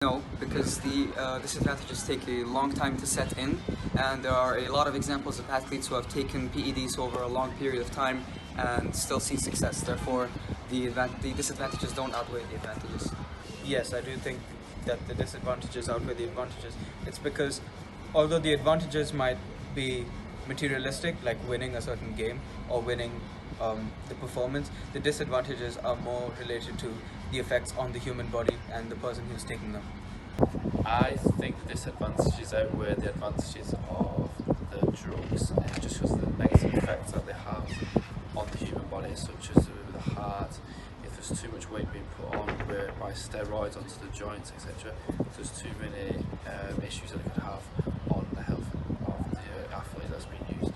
No, because the disadvantages take a long time to set in, and there are a lot of examples of athletes who have taken PEDs over a long period of time and still seen success. Therefore, the disadvantages don't outweigh the advantages. Yes, I do think that the disadvantages outweigh the advantages. It's because although the advantages might be materialistic, like winning a certain game or winning the performance, the disadvantages are more related to the effects on the human body and the person who's taking them. I think the disadvantages outweigh the advantages of the drugs, just because of the negative effects that they have on the human body, such as the heart. If there's too much weight being put on by steroids onto the joints, etc., there's too many issues that it could have on the health of the athlete that's being used.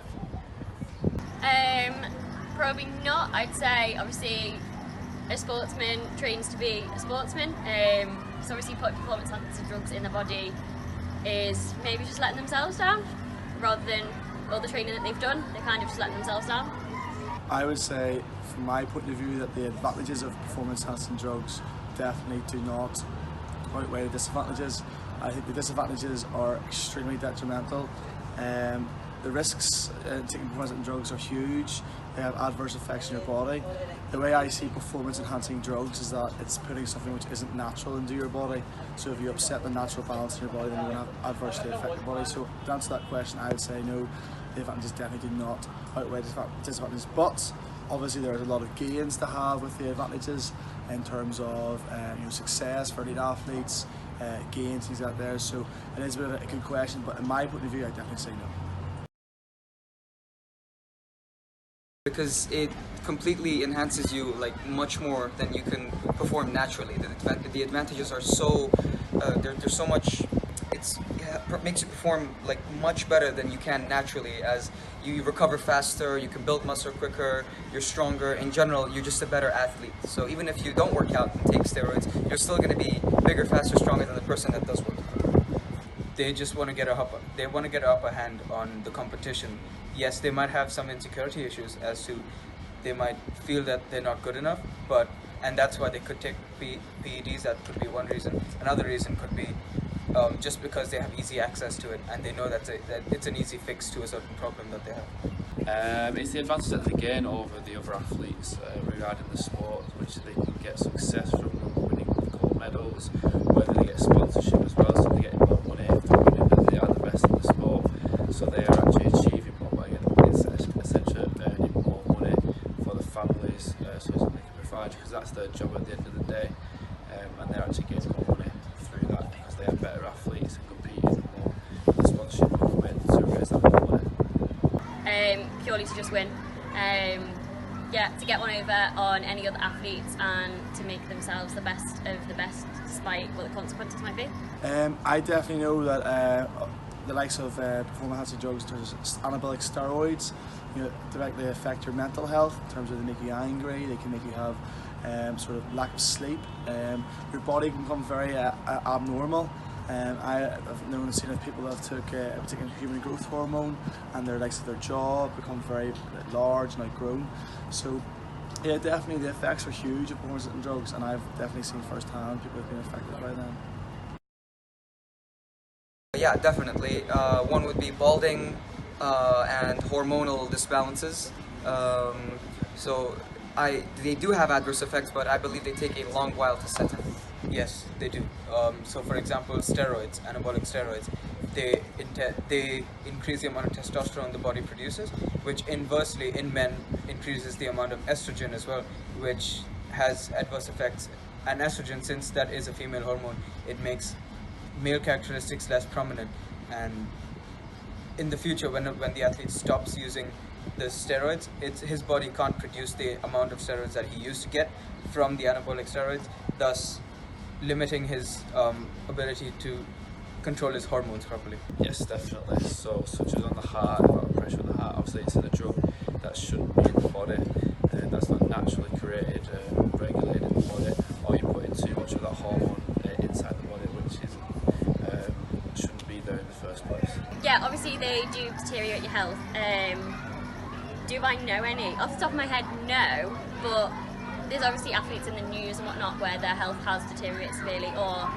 Probably not. I'd say obviously a sportsman trains to be a sportsman. So obviously putting performance enhancing drugs in the body is maybe just letting themselves down, rather than all the training that they've done. They're kind of just letting themselves down. I would say, from my point of view, that the advantages of performance enhancing drugs definitely do not outweigh the disadvantages. I think the disadvantages are extremely detrimental. The risks in taking performance enhancing drugs are huge. They have adverse effects on your body. The way I see performance enhancing drugs is that it's putting something which isn't natural into your body. So if you upset the natural balance in your body, then you're going to adversely affect your body. So to answer that question, I would say no, the advantages definitely do not outweigh the disadvantages. But obviously there's a lot of gains to have with the advantages in terms of success for elite athletes, gains, things like that. So it is a bit of a good question, but in my point of view, I definitely say no. Because it completely enhances you much more than you can perform naturally. The advantages are so there's so much. It makes you perform much better than you can naturally, as you recover faster, you can build muscle quicker, you're stronger. In general, you're just a better athlete. So even if you don't work out and take steroids, you're still going to be bigger, faster, stronger than the person that does work out. They just want to get an upper hand on the competition. Yes, they might have some insecurity issues as to they might feel that they're not good enough, and that's why they could take PEDs. That could be one reason. Another reason could be just because they have easy access to it and they know that it's an easy fix to a certain problem that they have. It's the advantage that they gain over the other athletes regarding the sport, which they can get success from winning gold medals, whether they get sponsorship as well, so they get more money for winning, that they are the best in the sport, so they are actually achieving more by essentially earning more money for the families, so that they can provide, because that's their job at the end of the day, and they're actually getting more money through that because they are better athletes and competing more. The sponsorship will come in to raise that more money. Purely to just win. To get one over on any other athletes and to make themselves the best of the best, despite what the consequences might be. I definitely know that the likes of performance enhancing drugs, there's anabolic steroids, directly affect your mental health in terms of they make you angry, they can make you have sort of lack of sleep. Your body can become very abnormal. I've known and seen of people that have taken human growth hormone, and their jaw become very large and outgrown. So yeah, definitely the effects are huge of performance enhancing drugs, and I've definitely seen firsthand people have been affected by them. Yeah, definitely. One would be balding and hormonal disbalances. They do have adverse effects, but I believe they take a long while to set in. Yes, they do. So for example, steroids, anabolic steroids, they increase the amount of testosterone the body produces, which inversely in men increases the amount of estrogen as well, which has adverse effects. And estrogen, since that is a female hormone, it makes male characteristics less prominent, and in the future when the athlete stops using the steroids, his body can't produce the amount of steroids that he used to get from the anabolic steroids, thus limiting his ability to control his hormones properly. Yes, definitely. So such as on the heart, a lot of pressure on the heart, obviously it's in a drug that shouldn't be in the body, that's not naturally created, regulated in the body, or you're putting too much of that hormone inside the body, which shouldn't be there in the first place. Yeah, obviously they do deteriorate your health. Do I know any? Off the top of my head, no, but there's obviously athletes in the news and whatnot where their health has deteriorated severely, or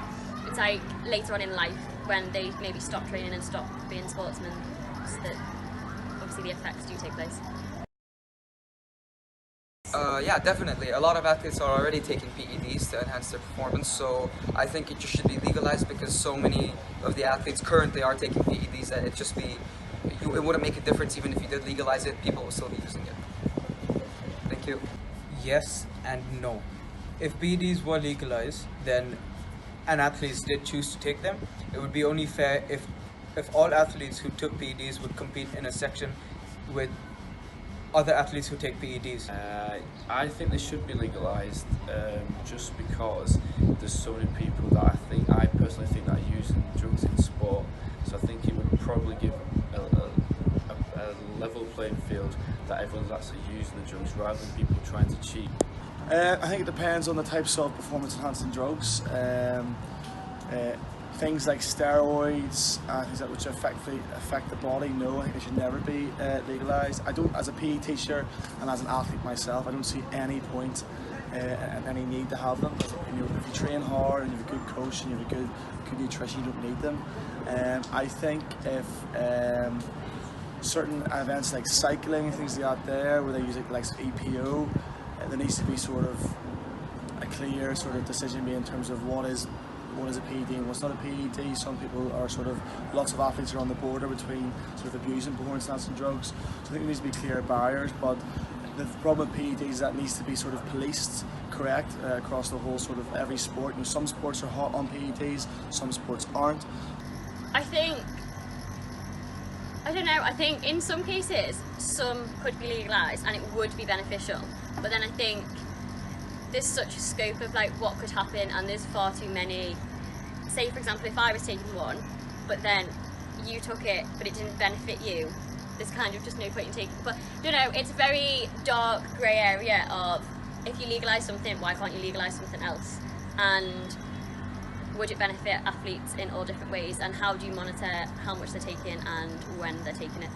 it's like later on in life when they maybe stop training and stop being sportsmen, that obviously the effects do take place. Yeah, definitely. A lot of athletes are already taking PEDs to enhance their performance, so I think it just should be legalized because so many of the athletes currently are taking PEDs that it wouldn't make a difference even if you did legalize it, people will still be using it. Thank you. Yes and no. If PEDs were legalized, then and athletes did choose to take them, it would be only fair if all athletes who took PEDs would compete in a section with other athletes who take PEDs. I think they should be legalised, just because there's so many people that I personally think that are using drugs in sport. So I think it would probably give a level playing field that everyone's actually using the drugs rather than people trying to cheat. I think it depends on the types of performance enhancing drugs. Things like steroids, things that which affect the body, no, I think they should never be legalised. I don't, as a PE teacher and as an athlete myself, I don't see any point and any need to have them. You know, if you train hard and you have a good coach and you have a good nutrition, you don't need them. I think if certain events like cycling, things like that there, where they use it like EPO, there needs to be sort of a clear sort of decision made in terms of what is a PED and what's not a PED. Some people are lots of athletes are on the border between sort of abusing performance enhancing drugs. So I think there needs to be clear barriers, but the problem with PEDs is that needs to be sort of policed correct across the whole sort of every sport. You know, some sports are hot on PEDs, some sports aren't. I don't know, I think in some cases some could be legalised and it would be beneficial, but then I think there's such a scope of like what could happen, and there's far too many. Say for example, if I was taking one but then you took it but it didn't benefit you, there's kind of just no point in taking it. But I don't know, it's a very dark grey area of, if you legalise something, why can't you legalise something else, and would it benefit athletes in all different ways, and how do you monitor how much they're taking and when they're taking it?